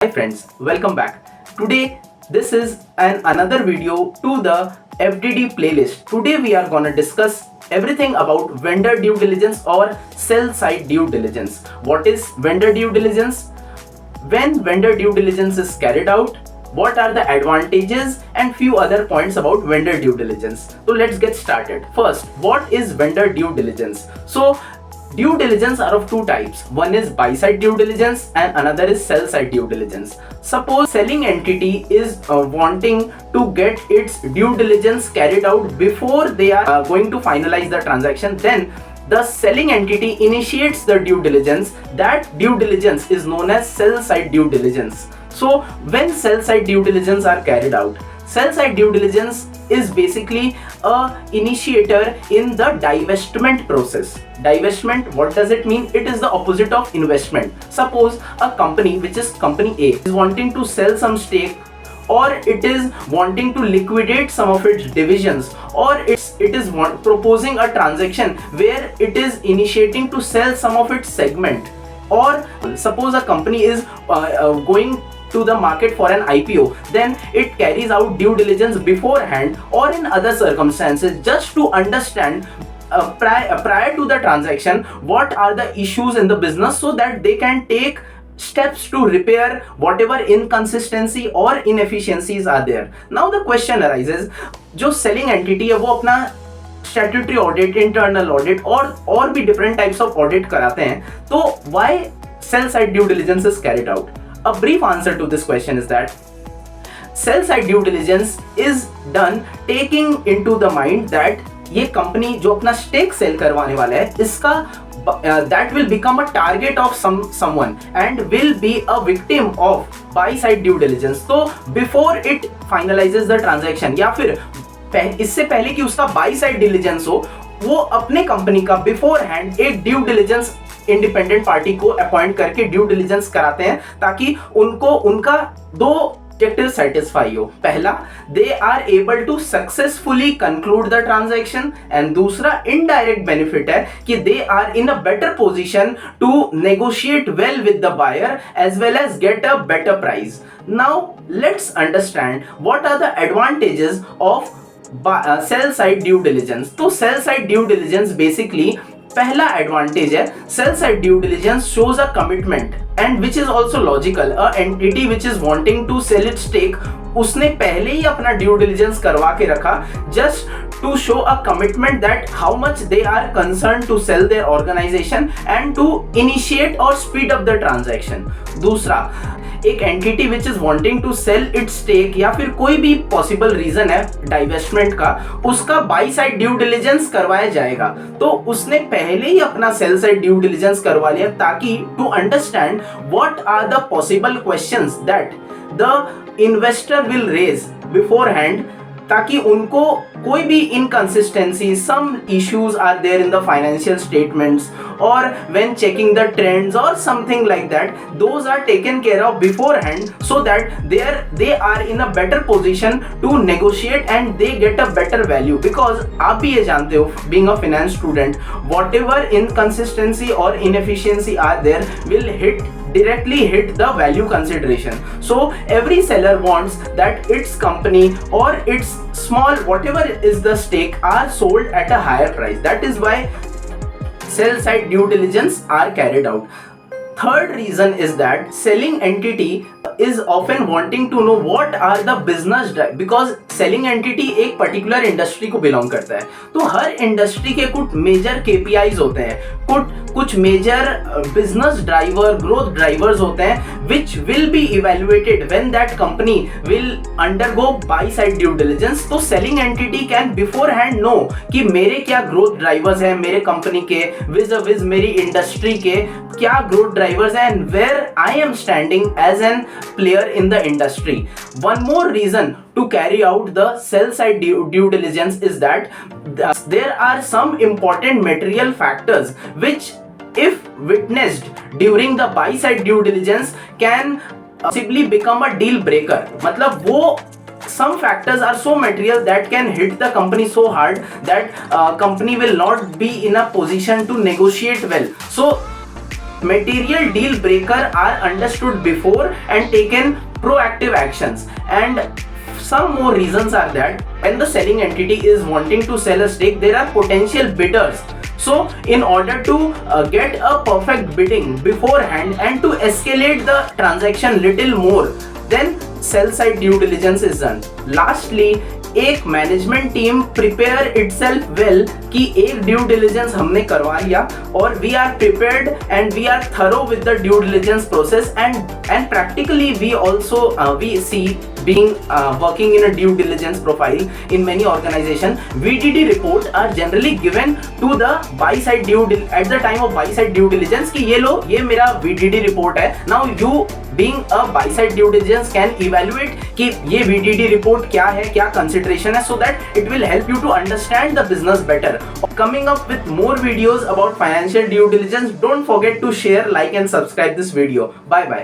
Hi friends, welcome back. Today this is another video to the FDD playlist. Today we are gonna discuss everything about vendor due diligence or sell side due diligence. What is vendor due diligence? When vendor due diligence is carried out, what are the advantages and few other points about vendor due diligence. So let's get started. First, what is vendor due diligence? So due diligence are of two types. One is buy side due diligence and another is sell side due diligence. Suppose selling entity is wanting to get its due diligence carried out before they are going to finalize the transaction, then the selling entity initiates the due diligence. That due diligence is known as sell side due diligence. So when sell side due diligence are carried out, sell side due diligence is basically a initiator in the divestment process. Divestment, what does it mean? It is the opposite of investment. Suppose a company, which is company A, is wanting to sell some stake, or it is wanting to liquidate some of its divisions, or it is proposing a transaction where it is initiating to sell some of its segment. Or suppose a company is going to the market for an IPO, then it carries out due diligence beforehand or in other circumstances just to understand prior to the transaction what are the issues in the business, so that they can take steps to repair whatever inconsistency or inefficiencies are there. Now the question arises, जो selling entity है वो अपना statutory audit, internal audit और भी different types of audit कराते हैं, तो why sell side due diligence is carried out? A brief answer to this question is that sell side due diligence is done taking into the mind that ये company जो अपना stake sale करवाने वाला है, इसका that will become a target of someone and will be a victim of buy side due diligence. तो before it finalizes the transaction, या फिर इससे पहले कि उसका buy side diligence हो, वो अपने कंपनी का बिफोर हैंड एक ड्यू डिलिजेंस इंडिपेंडेंट पार्टी को अपॉइंट करके ड्यू डिलिजेंस कराते हैं, ताकि उनको उनका दो ऑब्जेक्टिव सेटिस्फाई हो. पहला, they are able to successfully conclude the transaction, and दूसरा इनडायरेक्ट बेनिफिट है कि they are in a better position to negotiate well with the buyer as well as get a better price. Now let's understand what are the advantages of sell side due diligence. तो sell side due diligence basically पहला advantage है, sell side due diligence shows a commitment and which is also logical. A entity which is wanting to sell its stake, उसने पहले ही अपना due diligence करवा के रखा just to show a commitment that how much they are concern to sell their organisation and to initiate और speed up the transaction. दूसरा, एक entity which is wanting to sell its stake या फिर कोई भी पॉसिबल रीजन है divestment का, उसका बाई साइड ड्यू डिलिजेंस करवाया जाएगा. तो उसने पहले ही अपना सेल साइड ड्यू डिलिजेंस करवा लिया, ताकि to understand what are the possible questions that the investor will raise beforehand, ताकि उनको कोई भी inconsistency, some issues are there in the financial statements और व्हेन चेकिंग द ट्रेंड्स और something like that, those are taken care of beforehand, so that they are in a better position to negotiate and they get a better value. Because आप भी ये जानते हो, being a finance student, whatever inconsistency और inefficiency are there will directly hit the value consideration. So every seller wants that its company or its small whatever is the stake are sold at a higher price. That is why sell side due diligence are carried out. Third reason is that selling entity is often wanting to know what are the business drive, because selling entity एक particular industry को belong करता है. तो हर industry के कुछ major KPIs होते हैं, कुछ major business driver, growth drivers होते हैं, which will be evaluated when that company will undergo buy side due diligence. तो selling entity can beforehand know कि मेरे क्या growth drivers हैं मेरे company के vis-a-vis मेरी industry के क्या growth drivers हैं and where I am standing as an player in the industry. One more reason to carry out the sell side due diligence is that there are some important material factors which, if witnessed during the buy side due diligence, can possibly become a deal breaker. मतलब वो some factors are so material that can hit the company so hard that company will not be in a position to negotiate well. So material deal breaker are understood before and taken proactive actions. And some more reasons are that when the selling entity is wanting to sell a stake, there are potential bidders. So in order to get a perfect bidding beforehand and to escalate the transaction little more, then sell side due diligence is done. Lastly, एक management team prepare itself well कि एक due diligence हमने करवा लिया और we are prepared and we are thorough with the due diligence process and practically we also we see being working in a due diligence profile in many organization. VDD report are generally given to the buy side at the time of buy side due diligence कि ये लो, ये मेरा VDD report है. Now you being a buy side due diligence can evaluate कि ये VDD report क्या है, क्या consideration है, so that it will help you to understand the business better. Coming up with more videos about financial due diligence. Don't forget to share, like and subscribe this video. Bye bye.